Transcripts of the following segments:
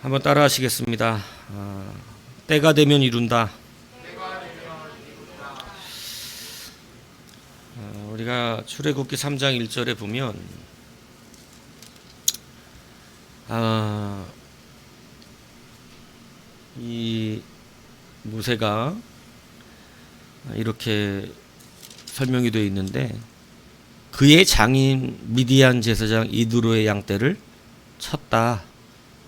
한번 따라 하시겠습니다. 때가 되면 이룬다. 우리가 출애굽기 3장 1절에 보면 이 모세가 이렇게 설명이 되어 있는데, 그의 장인 미디안 제사장 이드로의 양떼를 쳤다,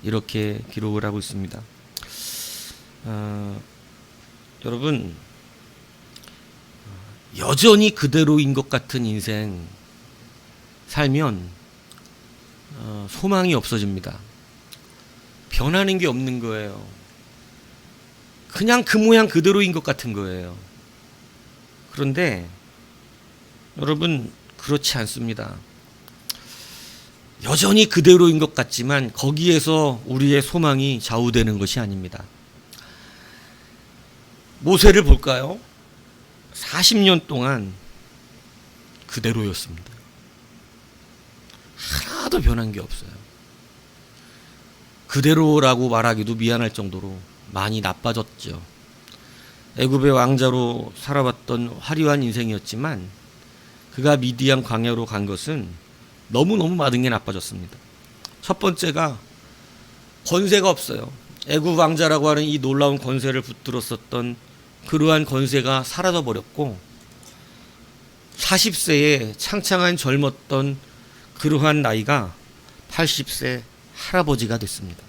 이렇게 기록을 하고 있습니다. 여러분, 여전히 그대로인 것 같은 인생 살면 소망이 없어집니다. 변하는 게 없는 거예요. 그냥 그 모양 그대로인 것 같은 거예요. 그런데 여러분, 그렇지 않습니다. 여전히 그대로인 것 같지만 거기에서 우리의 소망이 좌우되는 것이 아닙니다. 모세를 볼까요? 40년 동안 그대로였습니다. 하나도 변한 게 없어요. 그대로라고 말하기도 미안할 정도로 많이 나빠졌죠. 애굽의 왕자로 살아왔던 화려한 인생이었지만 그가 미디안 광야로 간 것은 너무너무 많은 게 나빠졌습니다. 첫 번째가 권세가 없어요. 애굽 왕자라고 하는 이 놀라운 권세를 붙들었었던 그러한 권세가 사라져버렸고, 40세에 창창한 젊었던 그러한 나이가 80세 할아버지가 됐습니다.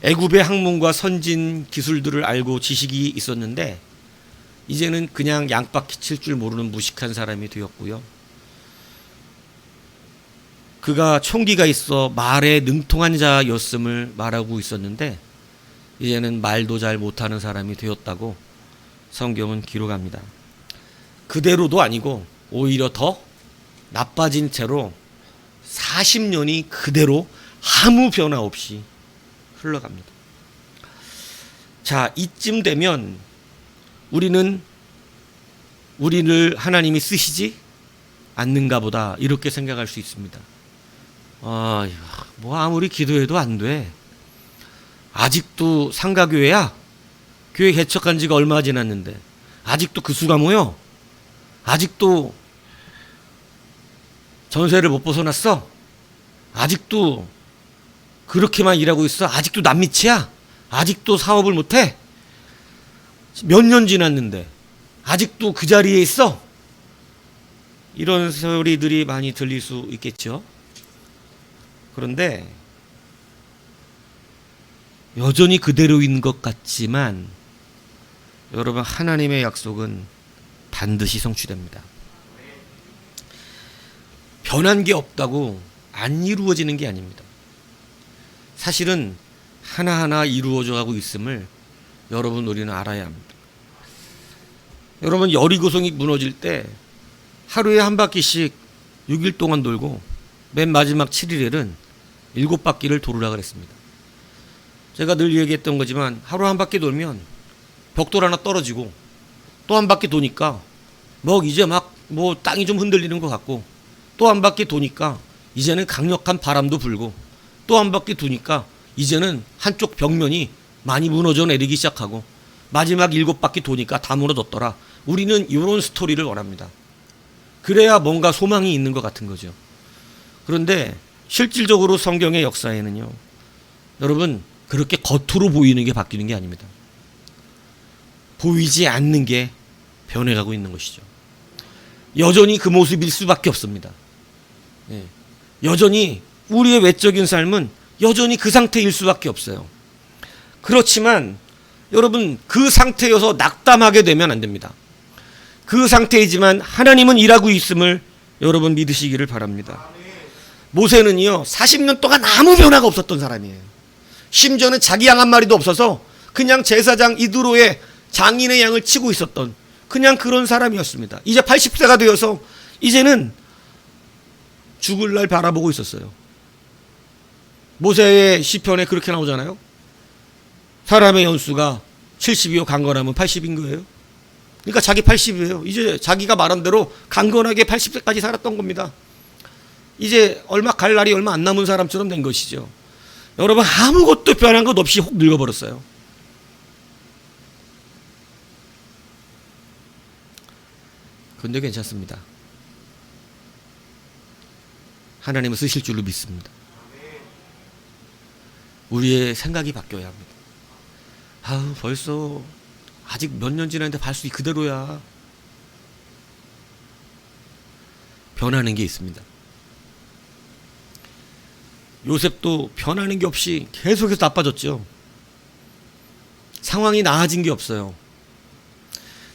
애굽의 학문과 선진 기술들을 알고 지식이 있었는데 이제는 그냥 양바퀴 칠 줄 모르는 무식한 사람이 되었고요. 그가 총기가 있어 말에 능통한 자였음을 말하고 있었는데 이제는 말도 잘 못하는 사람이 되었다고 성경은 기록합니다. 그대로도 아니고 오히려 더 나빠진 채로 40년이 그대로 아무 변화 없이 흘러갑니다. 자, 이쯤 되면 우리를 하나님이 쓰시지 않는가 보다, 이렇게 생각할 수 있습니다. 뭐 아무리 기도해도 안 돼. 아직도 상가교회야? 교회 개척한 지가 얼마 지났는데 아직도 그 수가 모여? 아직도 전세를 못 벗어났어? 아직도 그렇게만 일하고 있어? 아직도 남미치야? 아직도 사업을 못해? 몇 년 지났는데 아직도 그 자리에 있어? 이런 소리들이 많이 들릴 수 있겠죠. 그런데 여전히 그대로인 것 같지만 여러분, 하나님의 약속은 반드시 성취됩니다. 변한 게 없다고 안 이루어지는 게 아닙니다. 사실은 하나하나 이루어져 가고 있음을 여러분, 우리는 알아야 합니다. 여러분, 여리고성이 무너질 때 하루에 한 바퀴씩 6일 동안 돌고 맨 마지막 7일에는 7바퀴를 돌으라 그랬습니다. 제가 늘 얘기했던 거지만 하루 한 바퀴 돌면 벽돌 하나 떨어지고 또 한 바퀴 도니까 이제 땅이 좀 흔들리는 것 같고, 또 한 바퀴 도니까 이제는 강력한 바람도 불고, 또 한 바퀴 도니까 이제는 한쪽 벽면이 많이 무너져 내리기 시작하고, 마지막 7바퀴 도니까 다 무너졌더라. 우리는 이런 스토리를 원합니다. 그래야 뭔가 소망이 있는 것 같은 거죠. 그런데 실질적으로 성경의 역사에는요, 여러분, 그렇게 겉으로 보이는 게 바뀌는 게 아닙니다. 보이지 않는 게 변해가고 있는 것이죠. 여전히 그 모습일 수밖에 없습니다. 여전히 우리의 외적인 삶은 여전히 그 상태일 수밖에 없어요. 그렇지만 여러분, 그 상태여서 낙담하게 되면 안 됩니다. 그 상태이지만 하나님은 일하고 있음을 여러분 믿으시기를 바랍니다. 모세는요, 40년 동안 아무 변화가 없었던 사람이에요. 심지어는 자기 양 한 마리도 없어서 그냥 제사장 이드로의 장인의 양을 치고 있었던 그냥 그런 사람이었습니다. 이제 80세가 되어서 이제는 죽을 날 바라보고 있었어요. 모세의 시편에 그렇게 나오잖아요. 사람의 연수가 70이요 강건하면 80인 거예요. 그러니까 자기 80이에요. 이제 자기가 말한 대로 강건하게 80세까지 살았던 겁니다. 이제 갈 날이 얼마 안 남은 사람처럼 된 것이죠. 여러분 아무것도 변한 것 없이 혹 늙어버렸어요. 그런데 괜찮습니다. 하나님은 쓰실 줄로 믿습니다. 우리의 생각이 바뀌어야 합니다. 아우 벌써 아직 몇 년 지났는데 발수이 그대로야. 변하는 게 있습니다. 요셉도 변하는 게 없이 계속해서 나빠졌죠. 상황이 나아진 게 없어요.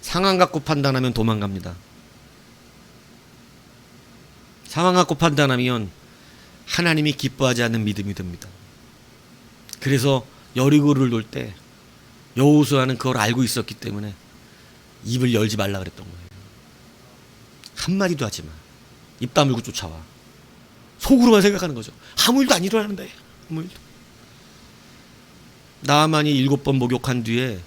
상황 갖고 판단하면 도망갑니다. 상황 갖고 판단하면 하나님이 기뻐하지 않는 믿음이 됩니다. 그래서 여리고를 돌 때 여호수아는 그걸 알고 있었기 때문에 입을 열지 말라 그랬던 거예요. 한마디도 하지 마. 입 다물고 쫓아와. 속으로만 생각하는 거죠. 아무 일도 안 일어나는데. 아무 일도. 나아만이 7번 목욕한 뒤에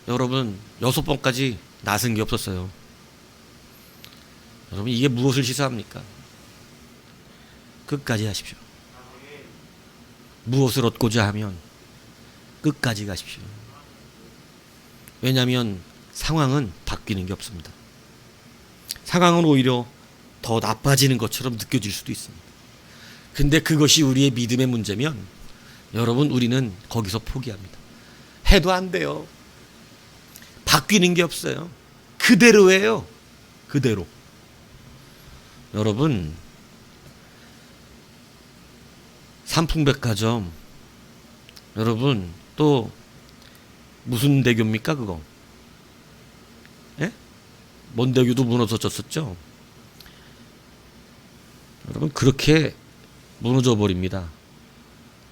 여러분 6번까지 나선 게 없었어요. 여러분 이게 무엇을 시사합니까? 끝까지 하십시오. 무엇을 얻고자 하면 끝까지 가십시오. 왜냐하면 상황은 바뀌는 게 없습니다. 상황은 오히려 더 나빠지는 것처럼 느껴질 수도 있습니다. 근데 그것이 우리의 믿음의 문제면 여러분 우리는 거기서 포기합니다. 해도 안 돼요. 바뀌는 게 없어요. 그대로예요. 그대로. 여러분 삼풍백화점 여러분 또 무슨 대교입니까 그거? 예? 먼대교도 무너졌었죠. 여러분 그렇게 무너져 버립니다.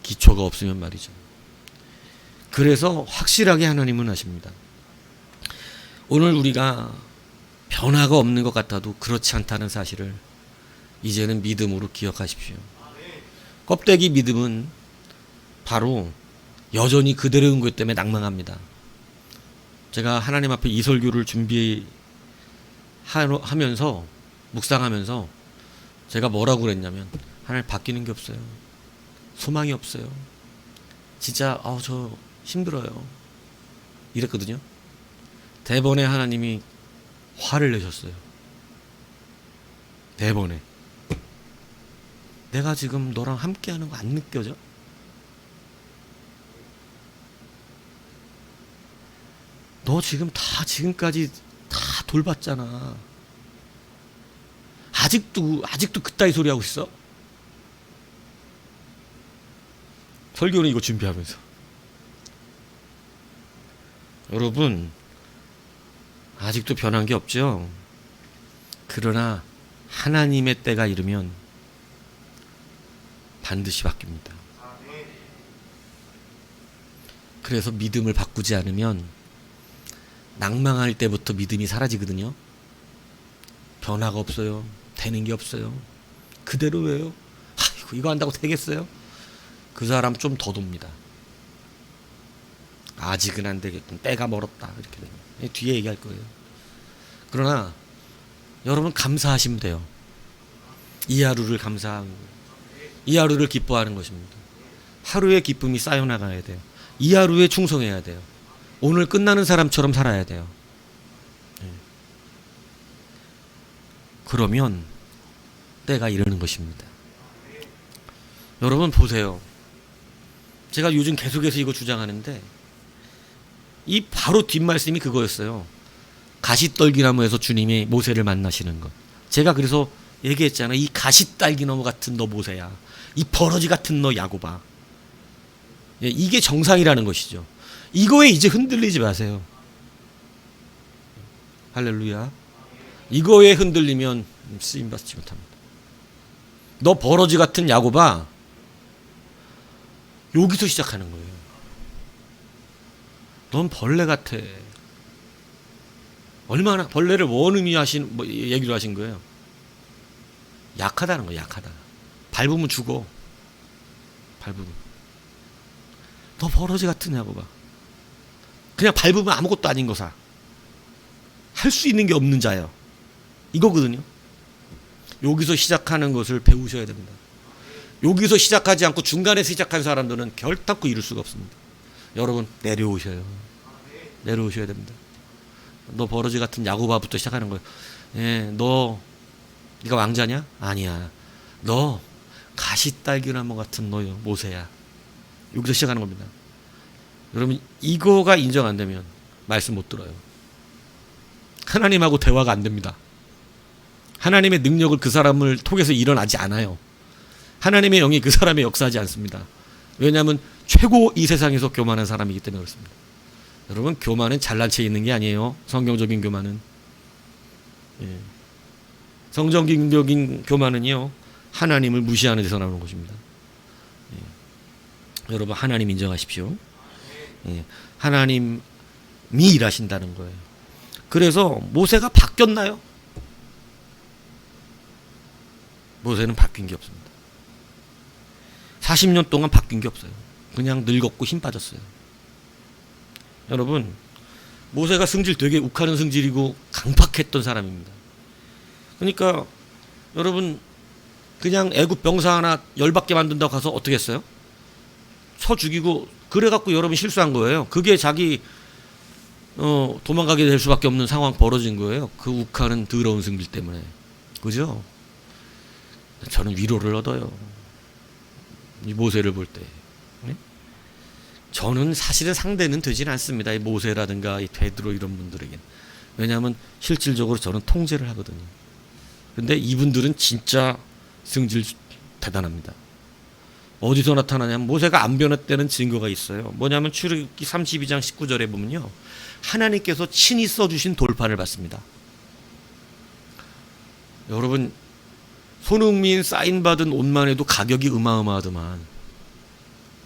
기초가 없으면 말이죠. 그래서 확실하게 하나님은 하십니다. 오늘 우리가 변화가 없는 것 같아도 그렇지 않다는 사실을 이제는 믿음으로 기억하십시오. 껍데기 믿음은 바로 여전히 그대로인 것 때문에 낭망합니다. 제가 하나님 앞에 이 설교를 준비하면서 묵상하면서 제가 뭐라고 그랬냐면 하나님 바뀌는 게 없어요. 소망이 없어요. 진짜 저 힘들어요. 이랬거든요. 대번에 하나님이 화를 내셨어요. 대번에. 내가 지금 너랑 함께하는 거 안 느껴져? 너 지금 지금까지 다 돌봤잖아. 아직도 그따위 소리 하고 있어? 설교는 이거 준비하면서. 여러분 아직도 변한 게 없죠? 그러나 하나님의 때가 이르면 반드시 바뀝니다. 그래서 믿음을 바꾸지 않으면 낭망할 때부터 믿음이 사라지거든요. 변화가 없어요. 되는 게 없어요. 그대로예요. 아이고 이거 한다고 되겠어요? 그 사람 좀 더 돕니다. 아직은 안 되겠군. 때가 멀었다. 이렇게 되면 뒤에 얘기할 거예요. 그러나 여러분 감사하시면 돼요. 이 하루를 감사하는 거예요. 이 하루를 기뻐하는 것입니다. 하루의 기쁨이 쌓여나가야 돼요. 이 하루에 충성해야 돼요. 오늘 끝나는 사람처럼 살아야 돼요. 그러면 때가 이르는 것입니다. 여러분 보세요. 제가 요즘 계속해서 이거 주장하는데 이 바로 뒷말씀이 그거였어요. 가시떨기나무에서 주님이 모세를 만나시는 것. 제가 그래서 얘기했잖아요. 이 가시딸기나무 같은 너 모세야. 이 버러지 같은 너 야곱아. 이게 정상이라는 것이죠. 이거에 이제 흔들리지 마세요. 할렐루야. 이거에 흔들리면 쓰임받지 못합니다. 너 버러지 같은 야곱아. 여기서 시작하는 거예요. 넌 벌레 같아. 얼마나 벌레를 뭔 의미 얘기를 하신 거예요? 약하다는 거예요. 약하다. 밟으면 죽어. 밟으면. 너 버러지 같은 야곱아. 그냥 밟으면 아무것도 아닌 거사. 할 수 있는 게 없는 자예요. 이거거든요. 여기서 시작하는 것을 배우셔야 됩니다. 여기서 시작하지 않고 중간에 시작한 사람들은 결단코 이룰 수가 없습니다. 여러분 내려오셔요. 내려오셔야 됩니다. 너 버러지 같은 야구바부터 시작하는 거예요. 예, 네가 왕자냐? 아니야. 너 가시딸기나무 같은 너요 모세야. 여기서 시작하는 겁니다. 여러분 이거가 인정 안 되면 말씀 못 들어요. 하나님하고 대화가 안 됩니다. 하나님의 능력을 그 사람을 통해서 일어나지 않아요. 하나님의 영이 그 사람의 역사하지 않습니다. 왜냐하면 최고 이 세상에서 교만한 사람이기 때문에 그렇습니다. 여러분 교만은 잘난 체 있는 게 아니에요. 성경적인 교만은. 예. 성경적인 교만은요 하나님을 무시하는 데서 나오는 것입니다. 예. 여러분 하나님 인정하십시오. 예. 하나님이 일하신다는 거예요. 그래서 모세가 바뀌었나요? 모세는 바뀐 게 없습니다. 40년 동안 바뀐 게 없어요. 그냥 늙었고 힘 빠졌어요. 여러분 모세가 승질 되게 욱하는 승질이고 강팍했던 사람입니다. 그러니까 여러분 그냥 애굽 병사 하나 열받게 만든다고 가서 어떻게 했어요? 쳐 죽이고 그래갖고 여러분 실수한 거예요. 그게 자기 도망가게 될 수밖에 없는 상황 벌어진 거예요. 그 욱하는 더러운 승질 때문에. 그죠? 저는 위로를 얻어요. 이 모세를 볼 때. 네? 저는 사실은 상대는 되진 않습니다. 이 모세라든가 이 베드로 이런 분들에겐. 왜냐하면 실질적으로 저는 통제를 하거든요. 근데 이분들은 진짜 승질 대단합니다. 어디서 나타나냐면 모세가 안 변했다는 증거가 있어요. 뭐냐면 출애굽기 32장 19절에 보면요. 하나님께서 친히 써주신 돌판을 받습니다. 여러분 손흥민 사인받은 옷만 해도 가격이 어마어마하더만.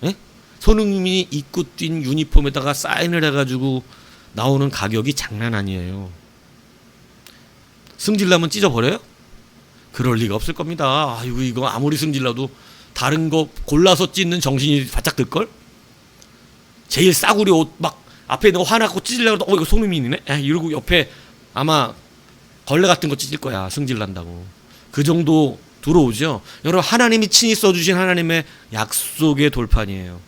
예? 손흥민이 입고 뛴 유니폼에다가 사인을 해가지고 나오는 가격이 장난 아니에요. 승질나면 찢어버려요? 그럴 리가 없을 겁니다. 아이고 이거 아무리 승질나도 다른 거 골라서 찢는 정신이 바짝 들걸? 제일 싸구려 옷 막 앞에 있는 거 화나고 찢으려고 이거 손흥민이네? 이러고 옆에 아마 걸레 같은 거 찢을 거야. 승질난다고. 그 정도 들어오죠. 여러분 하나님이 친히 써주신 하나님의 약속의 돌판이에요.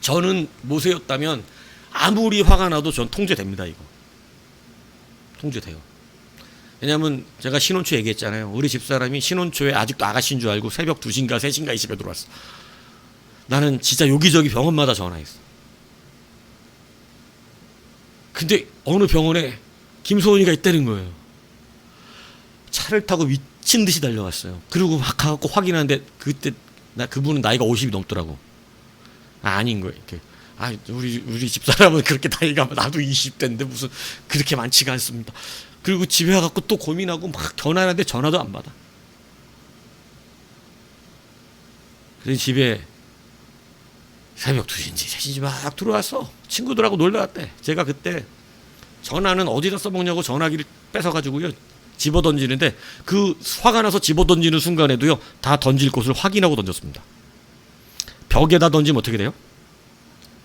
저는 모세였다면 아무리 화가 나도 전 통제됩니다. 이거 통제돼요. 왜냐하면 제가 신혼초 얘기했잖아요. 우리 집사람이 신혼초에 아직도 아가씨인 줄 알고 새벽 2시인가 3시인가 이 집에 들어왔어. 나는 진짜 여기저기 병원마다 전화했어. 근데 어느 병원에 김소은이가 있다는 거예요. 차를 타고 미친 듯이 달려왔어요. 그리고 막 가갖고 확인하는데 그때 그분은 나이가 50이 넘더라고. 아닌 거예요. 이렇게. 우리 집사람은 그렇게 나이가 나도 20대인데 무슨 그렇게 많지가 않습니다. 그리고 집에 와갖고 또 고민하고 막 전화하는데 전화도 안 받아. 그래서 집에 새벽 2시인지 3시인지 막 들어왔어. 친구들하고 놀러 갔대. 제가 그때 전화는 어디다 써먹냐고 전화기를 뺏어가지고요. 집어 던지는데 그 화가 나서 집어 던지는 순간에도요. 다 던질 곳을 확인하고 던졌습니다. 벽에다 던지면 어떻게 돼요?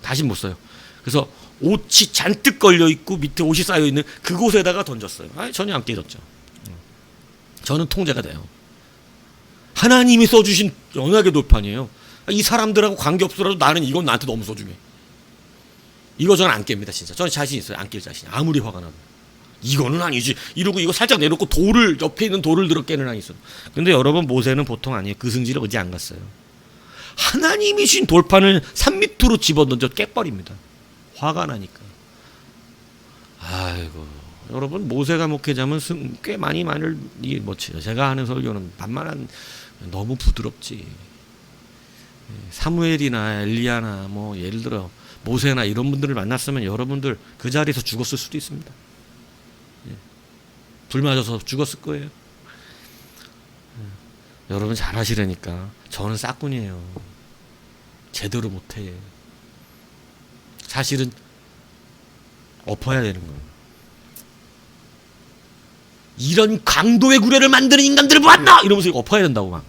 다시 못 써요. 그래서 옷이 잔뜩 걸려있고 밑에 옷이 쌓여있는 그곳에다가 던졌어요. 전혀 안 깨졌죠. 저는 통제가 돼요. 하나님이 써주신 언약의 돌판이에요. 이 사람들하고 관계없더라도 나는 이건 나한테 너무 소중해. 이거 저는 안 깹니다. 진짜 저는 자신 있어요. 안 깰 자신이. 아무리 화가 나도. 이거는 아니지. 이러고 이거 살짝 내놓고 돌을 옆에 있는 돌을 들어 깨는 한이 있어요. 근데 여러분 모세는 보통 아니에요. 그 승질을 어디 안 갔어요. 하나님이 주신 돌판을 산 밑으로 집어던져 깨버립니다. 화가 나니까. 아이고 여러분 모세가 목회자면 꽤 많이 제가 하는 설교는 반만한 너무 부드럽지. 사무엘이나 엘리야나 뭐 예를 들어 모세나 이런 분들을 만났으면 여러분들 그 자리에서 죽었을 수도 있습니다. 불 맞아서 죽었을 거예요. 여러분 잘하시라니까. 저는 싹군이에요. 제대로 못해. 사실은 엎어야 되는 거예요. 이런 강도의 구례를 만드는 인간들을 보았나? 이러면서 엎어야 된다고 막.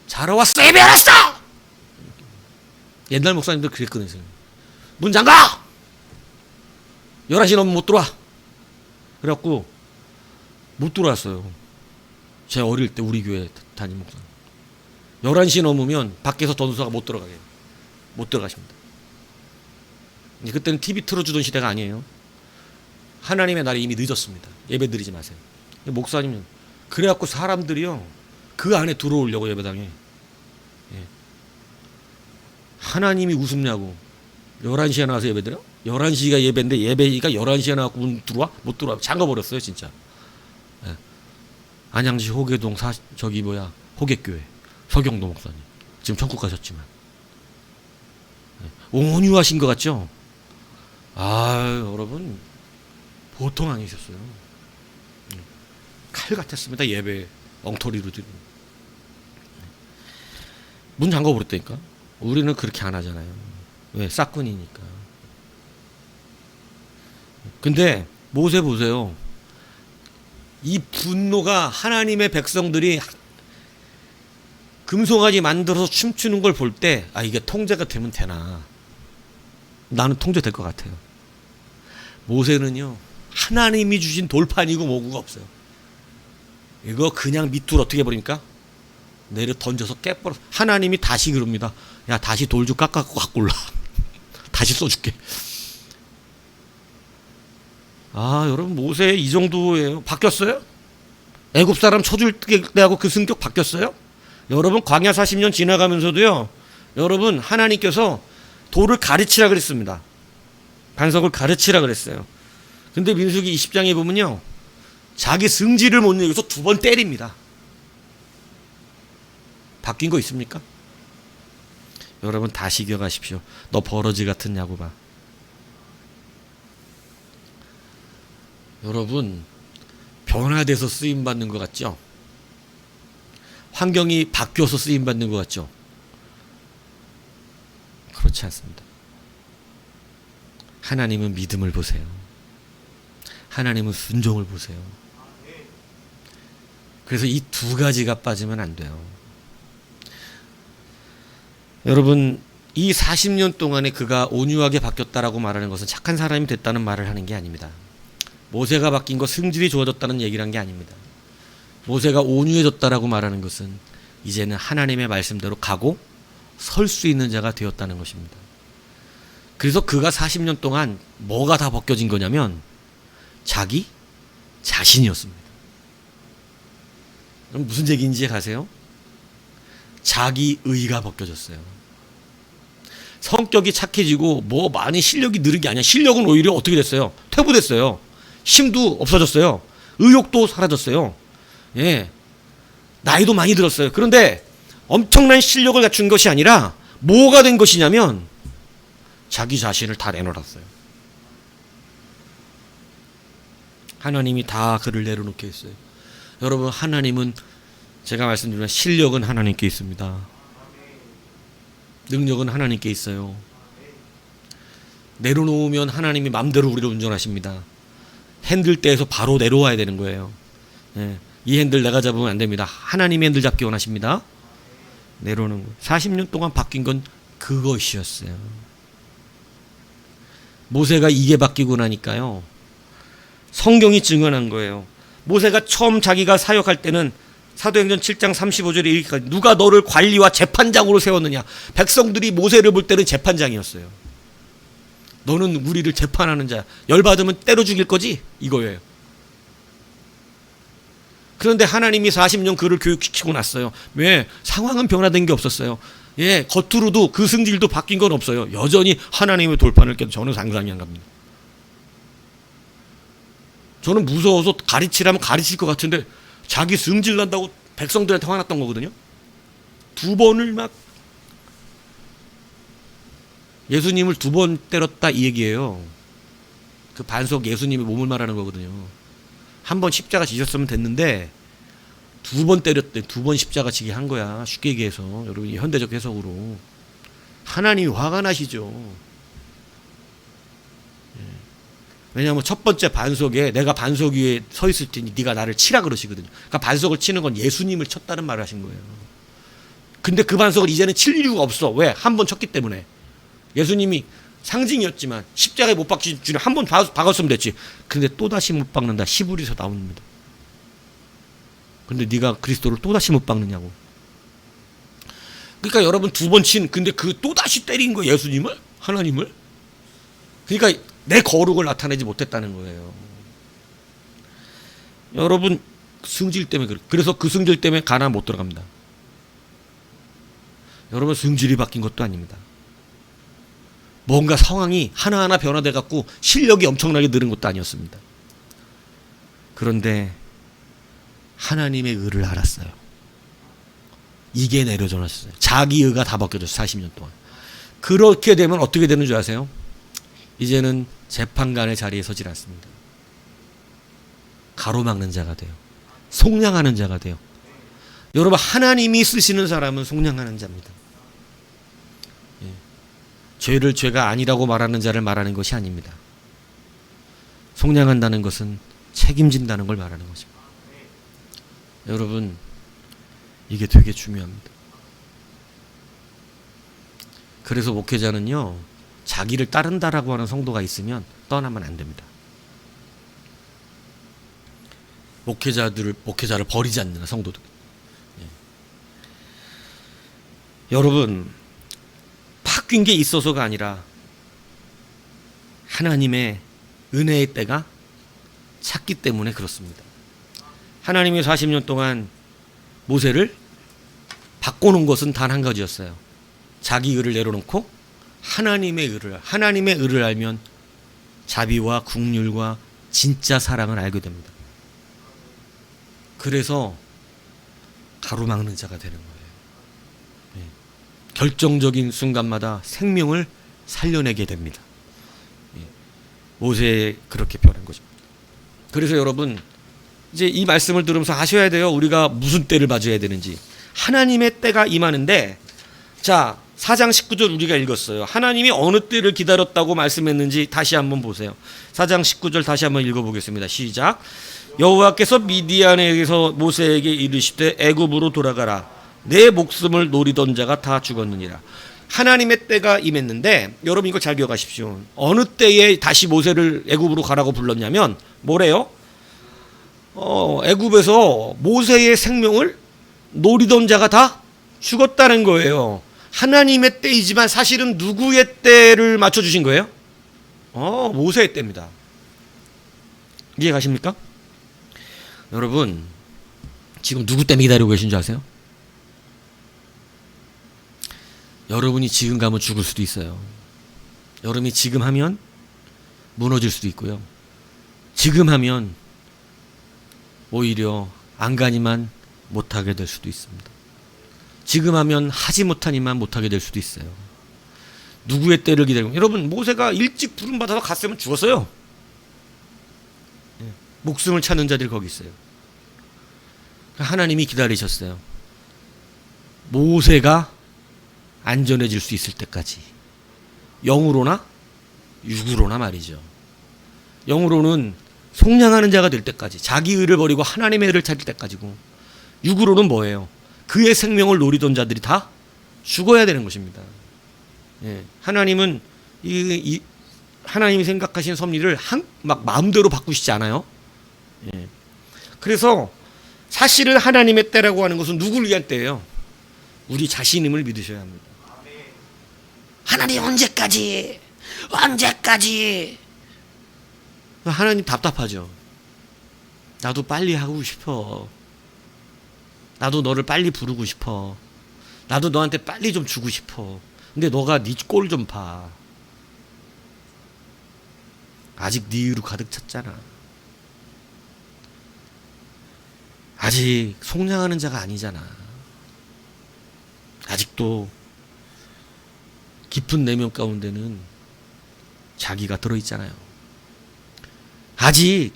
잘해왔어 예배 알았어. 옛날 목사님들 그랬거든요. 문 잠가. 11시 넘으면 못 들어와. 그래갖고 못 들어왔어요. 제 어릴 때 우리 교회 담임 목사 11시 넘으면 밖에서 전도사가 못 들어가십니다. 그때는 TV 틀어주던 시대가 아니에요. 하나님의 날이 이미 늦었습니다. 예배 드리지 마세요. 목사님은 그래갖고 사람들이요 그 안에 들어오려고 예배당에. 예. 하나님이 우습냐고 11시에 나와서 예배 드려? 11시가 예배인데 예배가 11시에 나와서 문 들어와? 못 들어와. 잠가버렸어요 진짜. 예. 안양시 호계동 호계교회 서경도 목사님 지금 천국 가셨지만 온유하신 것 같죠? 여러분 보통 아니셨어요. 칼 같았습니다. 예배 엉터리로 들고 문 잠궈버렸다니까. 우리는 그렇게 안 하잖아요. 왜? 싹군이니까. 근데 모세 보세요. 이 분노가 하나님의 백성들이 금송아지 만들어서 춤추는 걸 볼 때 이게 통제가 되면 되나. 나는 통제될 것 같아요. 모세는요 하나님이 주신 돌판이고 뭐고가 없어요. 이거 그냥 밑으로 어떻게 해버립니까? 내려 던져서 깨버려. 하나님이 다시 그럽니다. 야 다시 돌 좀 깎아갖고 갖고 올라. 다시 쏘줄게. 여러분 모세 이 정도예요. 바뀌었어요? 애굽 사람 쳐줄 때하고 그 성격 바뀌었어요? 여러분 광야 40년 지나가면서도요 여러분 하나님께서 돌을 가르치라 그랬습니다. 반석을 가르치라 그랬어요. 근데 민수기 20장에 보면요 자기 승질을 못 내고서 2번 때립니다. 바뀐 거 있습니까? 여러분 다시 기억하십시오. 너 버러지 같은 야구바. 여러분 변화돼서 쓰임받는 것 같죠? 환경이 바뀌어서 쓰임받는 것 같죠? 그렇지 않습니다. 하나님은 믿음을 보세요. 하나님은 순종을 보세요. 그래서 이 2가지가 빠지면 안 돼요. 여러분 이 40년 동안에 그가 온유하게 바뀌었다라고 말하는 것은 착한 사람이 됐다는 말을 하는 게 아닙니다. 모세가 바뀐 거 승질이 좋아졌다는 얘기를 한 게 아닙니다. 모세가 온유해졌다라고 말하는 것은 이제는 하나님의 말씀대로 가고 설 수 있는 자가 되었다는 것입니다. 그래서 그가 40년 동안 뭐가 다 벗겨진 거냐면 자기 자신이었습니다. 그럼 무슨 얘기인지 가세요? 자기 의가 벗겨졌어요. 성격이 착해지고 뭐 많이 실력이 늘은 게 아니야. 실력은 오히려 어떻게 됐어요? 퇴보됐어요. 힘도 없어졌어요. 의욕도 사라졌어요. 예, 나이도 많이 들었어요. 그런데 엄청난 실력을 갖춘 것이 아니라 뭐가 된 것이냐면 자기 자신을 다 내놓았어요. 하나님이 다 그를 내려놓게 했어요. 여러분 하나님은 제가 말씀드리면 실력은 하나님께 있습니다. 능력은 하나님께 있어요. 내려놓으면 하나님이 마음대로 우리를 운전하십니다. 핸들 떼에서 바로 내려와야 되는 거예요. 예, 이 핸들 내가 잡으면 안 됩니다. 하나님이 핸들 잡기 원하십니다. 내려오는 거. 40년 동안 바뀐 건 그것이었어요. 모세가 이게 바뀌고 나니까요. 성경이 증언한 거예요. 모세가 처음 자기가 사역할 때는 사도행전 7장 35절에 이렇게 누가 너를 관리와 재판장으로 세웠느냐. 백성들이 모세를 볼 때는 재판장이었어요. 너는 우리를 재판하는 자야. 열받으면 때려 죽일 거지? 이거예요. 그런데 하나님이 40년 그를 교육시키고 났어요. 왜? 상황은 변화된 게 없었어요. 예, 겉으로도 그 승질도 바뀐 건 없어요. 여전히 하나님의 돌판을 깨도 저는 상상이 안 갑니다. 저는 무서워서 가르치라면 가르칠 것 같은데 자기 승질 난다고 백성들한테 화났던 거거든요. 2번을 막 예수님을 2번 때렸다 이 얘기예요. 그 반석 예수님의 몸을 말하는 거거든요. 한 번 십자가 지셨으면 됐는데 2번 때렸대. 2번 십자가 지게 한 거야. 쉽게 얘기해서 여러분 현대적 해석으로 하나님이 화가 나시죠. 왜냐하면 첫 번째 반석에 내가 반석 위에 서 있을 테니 네가 나를 치라 그러시거든요. 그러니까 반석을 치는 건 예수님을 쳤다는 말을 하신 거예요. 근데 그 반석을 이제는 칠 이유가 없어. 왜? 한 번 쳤기 때문에. 예수님이 상징이었지만 십자가에 못 박히신 주님 한 번 박았으면 됐지. 근데 또다시 못 박는다. 히브리서 나옵니다. 근데 네가 그리스도를 또다시 못 박느냐고. 그러니까 여러분 두 번 친, 근데 그 또다시 때린 거 예수님을? 하나님을? 그러니까 내 거룩을 나타내지 못했다는 거예요. 여러분 승질 때문에 그래서 그 승질 때문에 가나안 못 들어갑니다. 여러분 승질이 바뀐 것도 아닙니다. 뭔가 상황이 하나하나 변화돼 갖고 실력이 엄청나게 늘은 것도 아니었습니다. 그런데 하나님의 의를 알았어요. 이게 내려져놨어요. 자기 의가 다 바뀌어졌어요. 40년 동안. 그렇게 되면 어떻게 되는 줄 아세요? 이제는 재판관의 자리에 서질 않습니다. 가로막는 자가 돼요. 속량하는 자가 돼요. 여러분 하나님이 쓰시는 사람은 속량하는 자입니다. 예. 죄를 죄가 아니라고 말하는 자를 말하는 것이 아닙니다. 속량한다는 것은 책임진다는 걸 말하는 것입니다. 여러분 이게 되게 중요합니다. 그래서 목회자는요 자기를 따른다라고 하는 성도가 있으면 떠나면 안 됩니다. 목회자를 버리지 않는 성도들. 예. 여러분 바뀐 게 있어서가 아니라 하나님의 은혜의 때가 찼기 때문에 그렇습니다. 하나님이 40년 동안 모세를 바꿔놓은 것은 단 한 가지였어요. 자기 의를 내려놓고 하나님의 의를 알면 자비와 긍휼과 진짜 사랑을 알게 됩니다. 그래서 가로막는 자가 되는 거예요. 네. 결정적인 순간마다 생명을 살려내게 됩니다. 네. 모세에 그렇게 변한 거죠. 그래서 여러분 이제 이 말씀을 들으면서 아셔야 돼요. 우리가 무슨 때를 봐줘야 되는지. 하나님의 때가 임하는데 자 4장 19절 우리가 읽었어요. 하나님이 어느 때를 기다렸다고 말씀했는지 다시 한번 보세요. 4장 19절 다시 한번 읽어보겠습니다. 시작. 여호와께서 미디안에게서 모세에게 이르시되 애굽으로 돌아가라. 내 목숨을 노리던 자가 다 죽었느니라. 하나님의 때가 임했는데 여러분 이거 잘 기억하십시오. 어느 때에 다시 모세를 애굽으로 가라고 불렀냐면 뭐래요? 애굽에서 모세의 생명을 노리던 자가 다 죽었다는 거예요. 하나님의 때이지만 사실은 누구의 때를 맞춰주신 거예요? 모세의 때입니다. 이해 가십니까? 여러분 지금 누구 때문에 기다리고 계신 줄 아세요? 여러분이 지금 가면 죽을 수도 있어요. 여러분이 지금 하면 무너질 수도 있고요. 지금 하면 오히려 안가니만 못하게 될 수도 있습니다. 지금 하면 하지 못하니만 못하게 될 수도 있어요. 누구의 때를 기다리고. 여러분 모세가 일찍 부름받아서 갔으면 죽었어요. 목숨을 찾는 자들이 거기 있어요. 하나님이 기다리셨어요. 모세가 안전해질 수 있을 때까지. 영으로나 육으로나 말이죠. 영으로는 속량하는 자가 될 때까지, 자기 의를 버리고 하나님의 의를 찾을 때까지고, 육으로는 뭐예요? 그의 생명을 노리던 자들이 다 죽어야 되는 것입니다. 예. 하나님은 하나님이 생각하신 섭리를 막 마음대로 바꾸시지 않아요. 예. 그래서 사실은 하나님의 때라고 하는 것은 누구를 위한 때예요? 우리 자신임을 믿으셔야 합니다. 하나님 언제까지? 하나님 답답하죠. 나도 빨리 하고 싶어. 나도 너를 빨리 부르고 싶어. 나도 너한테 빨리 좀 주고 싶어. 근데 너가 네 꼴 좀 봐. 아직 네 의로 가득 찼잖아. 아직 속량하는 자가 아니잖아. 아직도 깊은 내면 가운데는 자기가 들어있잖아요. 아직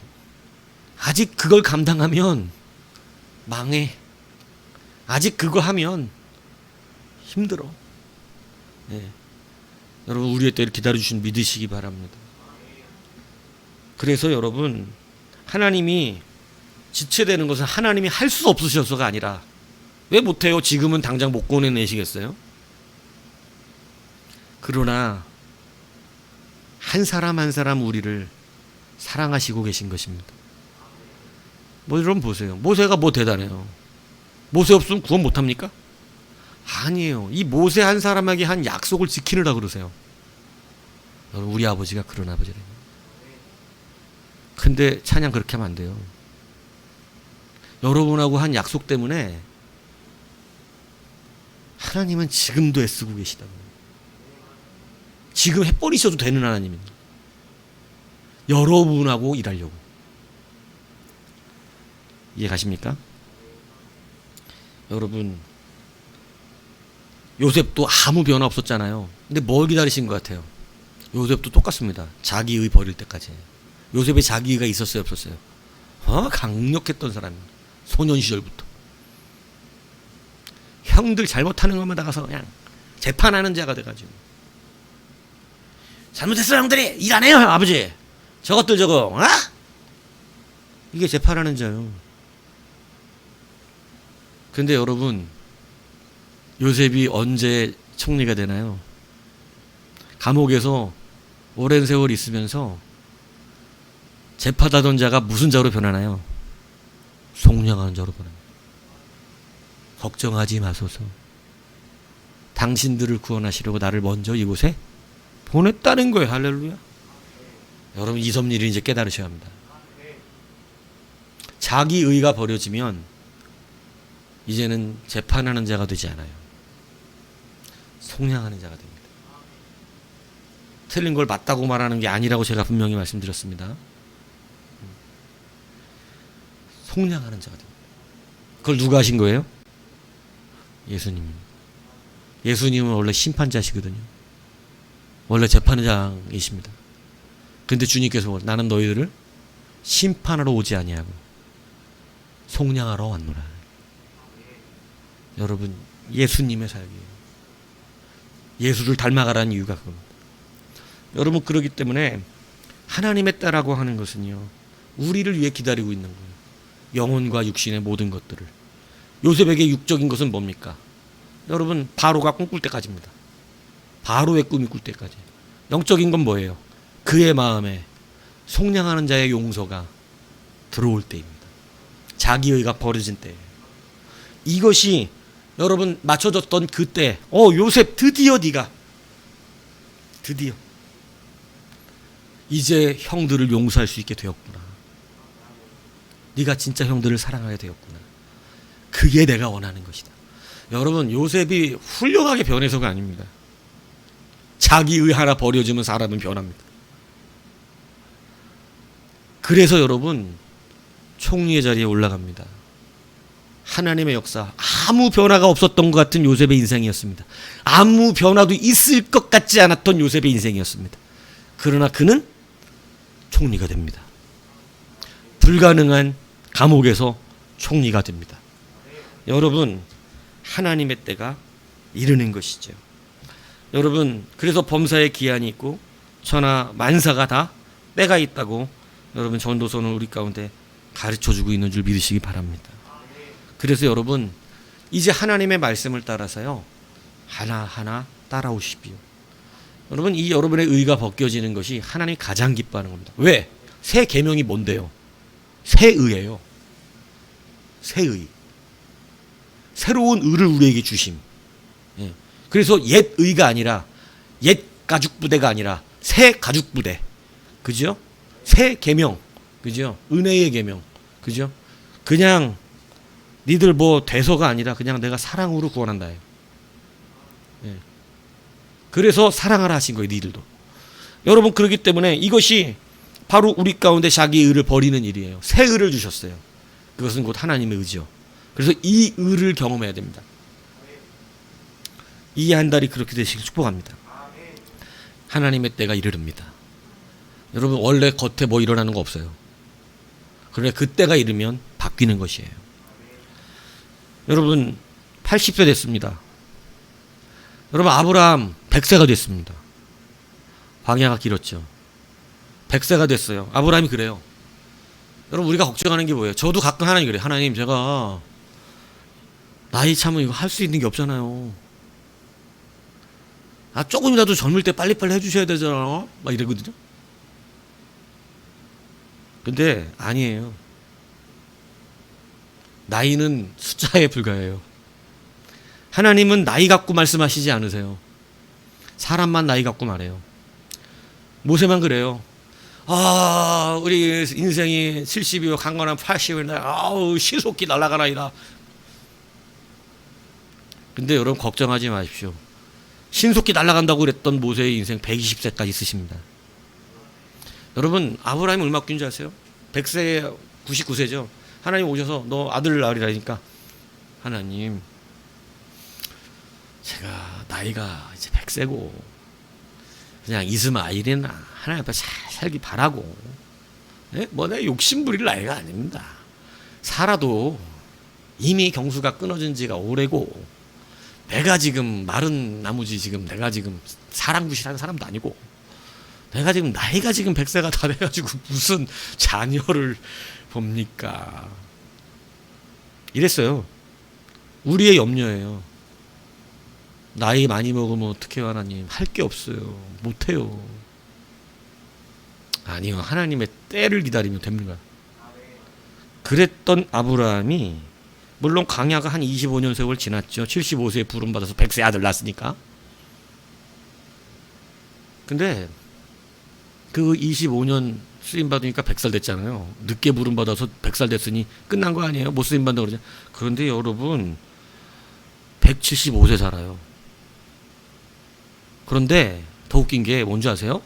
그걸 감당하면 망해. 아직 그거 하면 힘들어. 네. 여러분 우리의 때를 기다려주신 믿으시기 바랍니다. 그래서 여러분 하나님이 지체되는 것은 하나님이 할 수 없으셔서가 아니라 왜 못해요? 지금은 당장 못 꺼내내시겠어요? 그러나 한 사람 한 사람 우리를 사랑하시고 계신 것입니다. 뭐 여러분 보세요. 모세가 뭐 대단해요. 모세 없으면 구원 못합니까? 아니에요. 이 모세 한 사람에게 한 약속을 지키느라 그러세요. 여러분 우리 아버지가 그런 아버지래요. 근데 찬양 그렇게 하면 안 돼요. 여러분하고 한 약속 때문에 하나님은 지금도 애쓰고 계시다고. 지금 해버리셔도 되는 하나님입니다. 여러분하고 일하려고. 이해 가십니까? 여러분 요셉도 아무 변화 없었잖아요. 근데 뭘 기다리신 것 같아요? 요셉도 똑같습니다. 자기의 버릴 때까지. 요셉의 자기의가 있었어요, 없었어요? 강력했던 사람입니다. 소년 시절부터. 형들 잘못하는 것마다 가서 그냥 재판하는 자가 돼가지고. 잘못했어 형들이 일 안 해요 아버지. 저것들 저거 이게 재판하는 자요. 근데 여러분 요셉이 언제 총리가 되나요? 감옥에서 오랜 세월 있으면서 재판하던 자가 무슨 자로 변하나요? 속량하는 자로 변합니다. 걱정하지 마소서. 당신들을 구원하시려고 나를 먼저 이곳에 보냈다는 거예요. 할렐루야. 여러분 이 섭리를 이제 깨달으셔야 합니다. 자기 의가 버려지면 이제는 재판하는 자가 되지 않아요. 속량하는 자가 됩니다. 틀린 걸 맞다고 말하는 게 아니라고 제가 분명히 말씀드렸습니다. 속량하는 자가 됩니다. 그걸 누가 하신 거예요? 예수님입니다. 예수님은 원래 심판자시거든요. 원래 재판장이십니다. 근데 주님께서 나는 너희들을 심판하러 오지 아니하고 속량하러 왔노라. 여러분 예수님의 삶이에요. 예수를 닮아가라는 이유가 그겁니다. 여러분 그러기 때문에 하나님의 딸라고 하는 것은요 우리를 위해 기다리고 있는 거예요. 영혼과 육신의 모든 것들을. 요셉에게 육적인 것은 뭡니까? 여러분 바로가 꿈꿀 때까지입니다. 바로의 꿈이 꿀 때까지. 영적인 건 뭐예요? 그의 마음에 속량하는 자의 용서가 들어올 때입니다. 자기의가 버려진 때예요. 이것이 여러분 맞춰졌던 그때 요셉 드디어 네가 드디어 이제 형들을 용서할 수 있게 되었구나. 네가 진짜 형들을 사랑하게 되었구나. 그게 내가 원하는 것이다. 여러분 요셉이 훌륭하게 변해서가 아닙니다. 자기의 하나 버려지면 사람은 변합니다. 그래서 여러분 총리의 자리에 올라갑니다. 하나님의 역사, 아무 변화가 없었던 것 같은 요셉의 인생이었습니다. 아무 변화도 있을 것 같지 않았던 요셉의 인생이었습니다. 그러나 그는 총리가 됩니다. 불가능한 감옥에서 총리가 됩니다. 여러분 하나님의 때가 이르는 것이죠. 여러분 그래서 범사에 기한이 있고 천하 만사가 다 때가 있다고 여러분 전도서는 우리 가운데 가르쳐주고 있는 줄 믿으시기 바랍니다. 그래서 여러분 이제 하나님의 말씀을 따라서요 하나하나 따라오십시오. 여러분 이 여러분의 의가 벗겨지는 것이 하나님이 가장 기뻐하는 겁니다. 왜? 새 계명이 뭔데요? 새 의예요. 새 의. 새로운 의를 우리에게 주심. 예. 그래서 옛 의가 아니라 옛 가죽 부대가 아니라 새 가죽 부대. 그죠? 새 계명. 그죠? 은혜의 계명. 그죠? 그냥 니들 뭐 돼서가 아니라 그냥 내가 사랑으로 구원한다. 예. 그래서 사랑하라 하신 거예요, 니들도. 여러분 그렇기 때문에 이것이 바로 우리 가운데 자기 의를 버리는 일이에요. 새 의를 주셨어요. 그것은 곧 하나님의 의죠. 그래서 이 의를 경험해야 됩니다. 이 한 달이 그렇게 되시길 축복합니다. 하나님의 때가 이르릅니다. 여러분 원래 겉에 뭐 일어나는 거 없어요. 그러나 그때가 이르면 바뀌는 것이에요. 여러분 80세 됐습니다. 여러분 아브라함 100세가 됐습니다. 광야가 길었죠. 100세가 됐어요. 아브라함이 그래요. 여러분 우리가 걱정하는 게 뭐예요? 저도 가끔 하나님 그래요. 하나님 제가 나이 차면 이거 할 수 있는 게 없잖아요. 조금이라도 젊을 때 빨리빨리 해주셔야 되잖아. 막 이러거든요. 근데 아니에요. 나이는 숫자에 불과해요. 하나님은 나이 갖고 말씀하시지 않으세요. 사람만 나이 갖고 말해요. 모세만 그래요. 우리 인생이 70이요 강건한 80이나 아우 시속기 날아가나이다. 근데 여러분 걱정하지 마십시오. 신속히 날아간다고 그랬던 모세의 인생 120세까지 쓰십니다. 여러분 아브라함이 얼마 웃긴 줄 아세요? 100세에 99세죠. 하나님 오셔서 너 아들을 낳으리라니까 하나님 제가 나이가 이제 100세고 그냥 이스마엘이나 하나님 앞에 잘 살기 바라고 뭐 내 욕심 부릴 나이가 아닙니다. 살아도 이미 경수가 끊어진 지가 오래고 내가 지금 마른 나무지 지금 내가 지금 사랑굿이라는 사람도 아니고 내가 지금 나이가 지금 100세가 다 돼가지고 무슨 자녀를 봅니까? 이랬어요. 우리의 염려예요. 나이 많이 먹으면 어떡해요 하나님. 할 게 없어요. 못해요. 아니요. 하나님의 때를 기다리면 됩니다. 그랬던 아브라함이 물론 강야가 한 25년 세월 지났죠. 75세에 부름받아서 100세 아들 낳았으니까. 근데 그 25년 쓰임받으니까 100살 됐잖아요. 늦게 부름받아서 100살 됐으니 끝난 거 아니에요? 못 쓰임받는다고 그러죠. 그런데 여러분 175세 살아요. 그런데 더 웃긴 게 뭔지 아세요?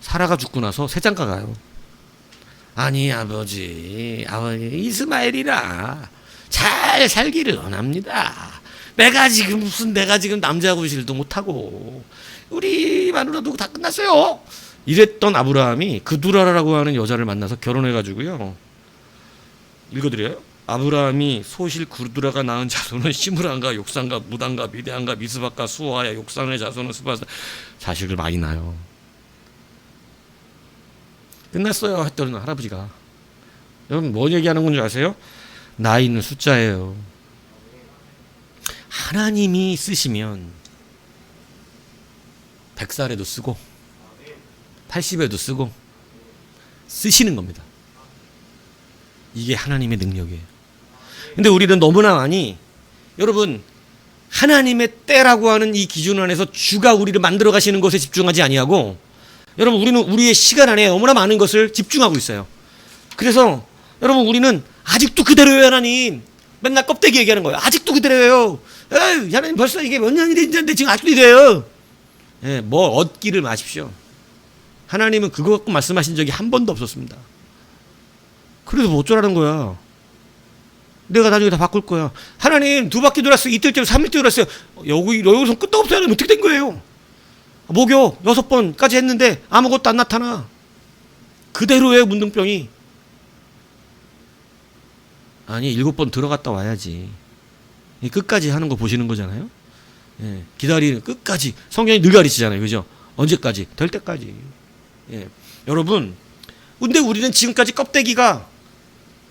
사라가 죽고 나서 새 장가 가요. 아니 아버지 이스마엘이라 잘 살기를 원합니다. 내가 지금 남자하고 일도 못하고 우리 마누라도 다 끝났어요. 이랬던 아브라함이 그두라라고 하는 여자를 만나서 결혼해가지고요. 읽어드려요. 아브라함이 소실 그두라가 낳은 자손은 시므란과 욕산과 무단과 미대안과 미스박과 수아야 욕산의 자손은 스바사 자식을 많이 낳아요. 끝났어요 했더니 할아버지가. 여러분 뭐 얘기하는 건지 아세요? 나이는 숫자예요. 하나님이 쓰시면 100살에도 쓰고 80에도 쓰고 쓰시는 겁니다. 이게 하나님의 능력이에요. 근데 우리는 너무나 많이 여러분 하나님의 때라고 하는 이 기준 안에서 주가 우리를 만들어 가시는 것에 집중하지 아니하고 여러분 우리는 우리의 시간 안에 너무나 많은 것을 집중하고 있어요. 그래서 여러분 우리는 아직도 그대로예요 하나님. 맨날 껍데기 얘기하는 거예요. 아직도 그대로예요. 에이, 하나님 벌써 이게 몇 년이 됐는데 지금 아직도 이래요. 예, 뭐 얻기를 마십시오. 하나님은 그거 갖고 말씀하신 적이 한 번도 없었습니다. 그래서 뭐 어쩌라는 거야. 내가 나중에 다 바꿀 거야. 하나님 2바퀴 돌았어요. 이틀째 3일째 돌았어요. 여기서 끝도 없어요. 하나님 어떻게 된 거예요? 목욕 6번까지 했는데 아무것도 안 나타나. 그대로예요 문둥병이. 아니 7번 들어갔다 와야지. 끝까지 하는 거 보시는 거잖아요. 예, 기다리는 끝까지. 성경이 늘 가르치잖아요. 그죠? 언제까지? 될 때까지. 예. 여러분 근데 우리는 지금까지 껍데기가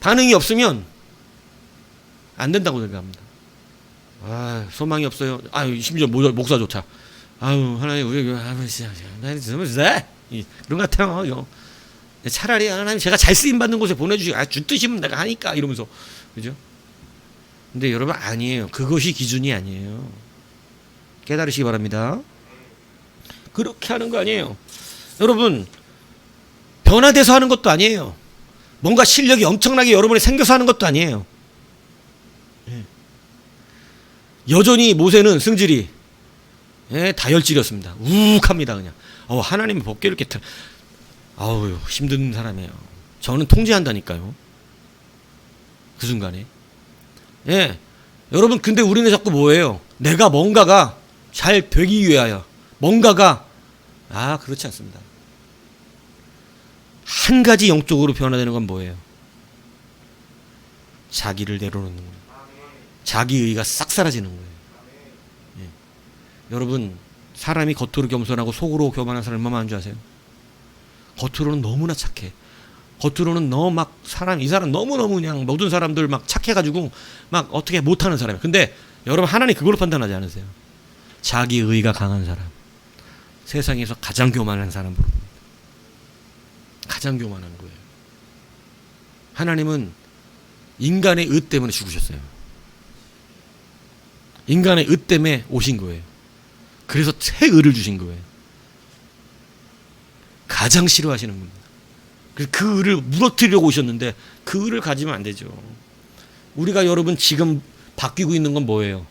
반응이 없으면 안 된다고 생각합니다. 소망이 없어요. 심지어 목사조차. 하나님 우리 아버지 그런 것 같아요. 차라리 하나님 제가 잘 쓰임 받는 곳에 보내주시고 주 뜻이면 내가 하니까 이러면서 그죠? 근데 여러분 아니에요. 그것이 기준이 아니에요. 깨달으시기 바랍니다. 그렇게 하는 거 아니에요. 여러분 변화돼서 하는 것도 아니에요. 뭔가 실력이 엄청나게 여러분이 생겨서 하는 것도 아니에요. 여전히 모세는 승질이 다혈질이었습니다. 우욱합니다 그냥. 하나님의 법궤를 깨뜨려. 힘든 사람이에요. 저는 통제한다니까요. 그 순간에. 여러분 근데 우리는 자꾸 뭐예요? 내가 뭔가가 잘 되기 위하여 뭔가가 그렇지 않습니다. 한 가지 영적으로 변화되는 건 뭐예요? 자기를 내려놓는 거예요. 자기의가 싹 사라지는 거예요. 여러분 사람이 겉으로 겸손하고 속으로 교만한 사람이 얼마나 많은 줄 아세요? 겉으로는 너무나 착해. 겉으로는 너무 막 이 사람 너무너무 그냥 모든 사람들 막 착해가지고 막 어떻게 못하는 사람이에요. 근데 여러분 하나님 그걸로 판단하지 않으세요? 자기의가 강한 사람. 세상에서 가장 교만한 사람 부릅니다. 가장 교만한 거예요. 하나님은 인간의 의 때문에 죽으셨어요. 인간의 의 때문에 오신 거예요. 그래서 새 의를 주신 거예요. 가장 싫어하시는 겁니다. 그래서 그 의를 무너뜨리려고 오셨는데 그 의를 가지면 안 되죠. 우리가 여러분 지금 바뀌고 있는 건 뭐예요?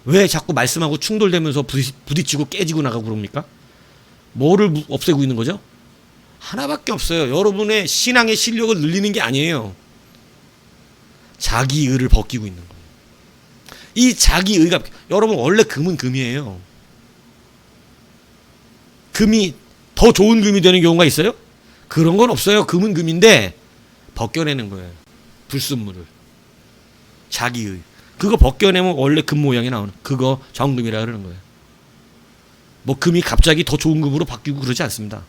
왜 자꾸 말씀하고 충돌되면서 부딪히고 깨지고 나가고 그럽니까? 뭐를 없애고 있는 거죠? 하나밖에 없어요. 여러분의 신앙의 실력을 늘리는 게 아니에요. 자기 의를 벗기고 있는 거예요. 이 자기 의가, 여러분 원래 금은 금이에요. 금이 더 좋은 금이 되는 경우가 있어요? 그런 건 없어요. 금은 금인데 벗겨내는 거예요. 불순물을. 자기의. 그거 벗겨내면 원래 금 모양이 나오는, 그거 정금이라 그러는 거예요. 뭐 금이 갑자기 더 좋은 금으로 바뀌고 그러지 않습니다.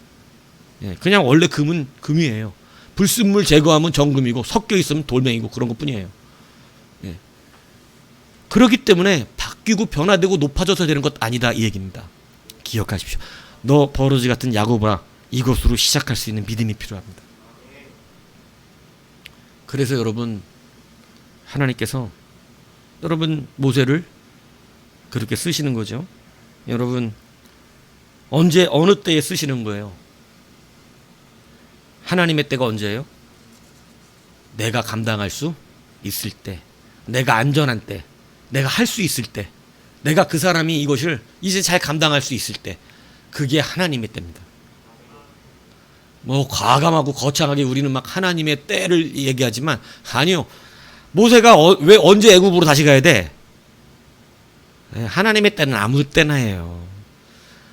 예, 그냥 원래 금은 금이에요. 불순물 제거하면 정금이고 섞여 있으면 돌멩이고 그런 것 뿐이에요. 예. 그렇기 때문에 바뀌고 변화되고 높아져서 되는 것 아니다 이 얘기입니다. 기억하십시오. 너 버러지 같은 야고보라, 이것으로 시작할 수 있는 믿음이 필요합니다. 그래서 여러분, 하나님께서 여러분 모세를 그렇게 쓰시는 거죠. 여러분 언제 어느 때에 쓰시는 거예요? 하나님의 때가 언제예요? 내가 감당할 수 있을 때, 내가 안전한 때, 내가 할 수 있을 때, 내가 그 사람이 이것을 이제 잘 감당할 수 있을 때, 그게 하나님의 때입니다. 뭐 과감하고 거창하게 우리는 막 하나님의 때를 얘기하지만 아니요. 모세가 왜 언제 애굽으로 다시 가야 돼? 하나님의 때는 아무 때나 해요.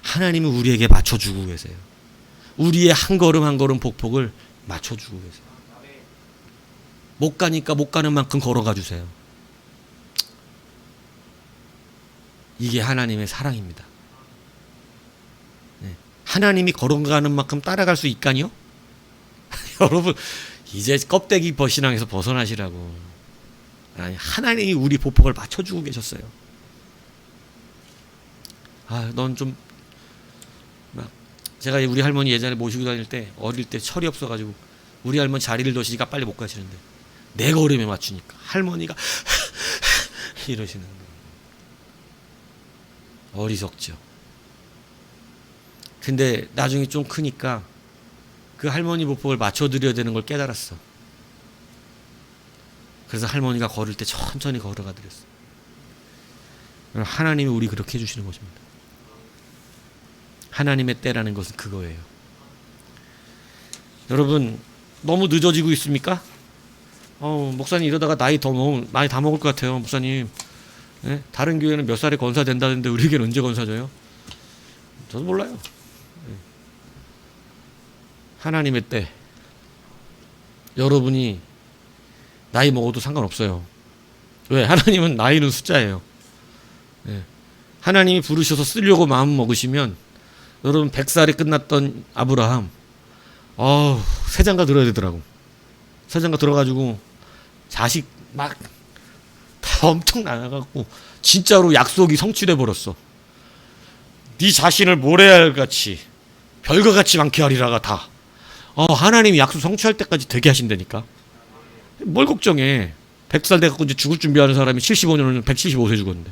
하나님은 우리에게 맞춰주고 계세요. 우리의 한 걸음 한 걸음 복복을 맞춰주고 계세요. 못 가니까 못 가는 만큼 걸어가 주세요. 이게 하나님의 사랑입니다. 하나님이 걸어가는 만큼 따라갈 수 있까니요? 여러분 이제 껍데기 신앙에서 벗어나시라고. 아니, 하나님이 우리 보폭을 맞춰주고 계셨어요. 넌 좀 제가 우리 할머니 예전에 모시고 다닐 때 어릴 때 철이 없어가지고 우리 할머니 자리를 더시니까 빨리 못 가시는데 내 걸음에 맞추니까 할머니가 이러시는 거예요. 어리석죠. 근데 나중에 좀 크니까 그 할머니 보폭을 맞춰드려야 되는 걸 깨달았어. 그래서 할머니가 걸을 때 천천히 걸어가 드렸어. 하나님이 우리 그렇게 해주시는 것입니다. 하나님의 때라는 것은 그거예요. 여러분 너무 늦어지고 있습니까? 목사님 이러다가 나이 다 먹을 것 같아요. 목사님 네? 다른 교회는 몇 살에 건사 된다는데 우리 교회는 언제 건사져요? 저도 몰라요. 하나님의 때 여러분이 나이 먹어도 상관없어요. 왜? 하나님은 나이는 숫자예요. 하나님이 부르셔서 쓰려고 마음 먹으시면 여러분 100살에 끝났던 아브라함 세장가 들어야 되더라고. 세장가 들어가지고 자식 막 다 엄청 나가갖고 진짜로 약속이 성취돼 버렸어. 네 자신을 모래알같이 별과같이 많게 하리라가 다. 하나님이 약속 성취할 때까지 되게 하신다니까. 뭘 걱정해. 100살 돼갖고 이제 죽을 준비하는 사람이 75년을 175세 죽었는데.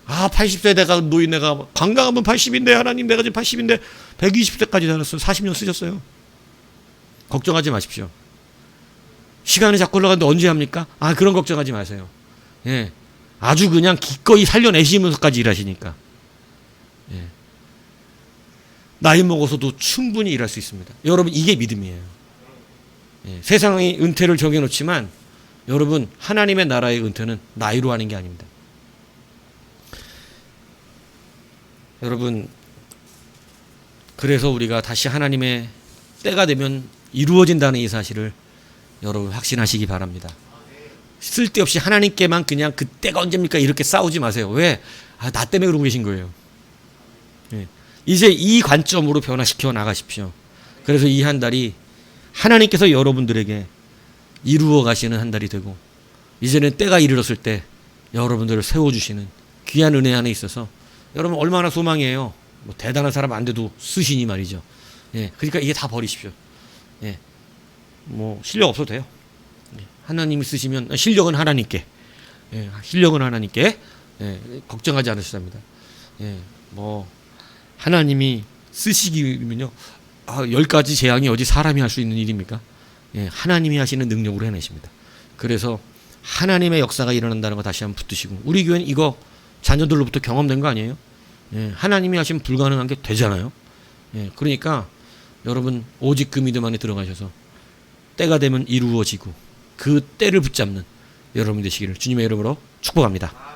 80세 돼가 노인네가 건강하면 80인데 하나님 내가 지금 80인데 120세까지 살았어요. 40년 쓰셨어요. 걱정하지 마십시오. 시간이 자꾸 흘러가는데 언제 합니까? 그런 걱정하지 마세요. 예, 아주 그냥 기꺼이 살려내시면서까지 일하시니까. 예. 나이 먹어서도 충분히 일할 수 있습니다. 여러분 이게 믿음이에요. 예, 세상의 은퇴를 정해놓지만 여러분 하나님의 나라의 은퇴는 나이로 하는 게 아닙니다. 여러분 그래서 우리가 다시 하나님의 때가 되면 이루어진다는 이 사실을 여러분 확신하시기 바랍니다. 쓸데없이 하나님께만 그냥 그 때가 언제입니까 이렇게 싸우지 마세요. 왜? 나 때문에 그러고 계신 거예요. 예. 이제 이 관점으로 변화시켜 나가십시오. 그래서 이 한 달이 하나님께서 여러분들에게 이루어 가시는 한 달이 되고 이제는 때가 이르렀을 때 여러분들을 세워주시는 귀한 은혜 안에 있어서 여러분 얼마나 소망이에요. 뭐 대단한 사람 안 돼도 쓰시니 말이죠. 예. 그러니까 이게 다 버리십시오. 예. 뭐 실력 없어도 돼요. 예. 하나님이 쓰시면 실력은 하나님께. 예, 실력은 하나님께. 예, 걱정하지 않으셔도 합니다. 예, 뭐 하나님이 쓰시기면요. 10가지 재앙이 어디 사람이 할 수 있는 일입니까? 예, 하나님이 하시는 능력으로 해내십니다. 그래서 하나님의 역사가 일어난다는 거 다시 한번 붙드시고, 우리 교회는 이거 자녀들로부터 경험된 거 아니에요? 예, 하나님이 하시면 불가능한 게 되잖아요. 예, 그러니까 여러분 오직 그 믿음 안에 들어가셔서 때가 되면 이루어지고 그 때를 붙잡는 여러분 되시기를 주님의 이름으로 축복합니다.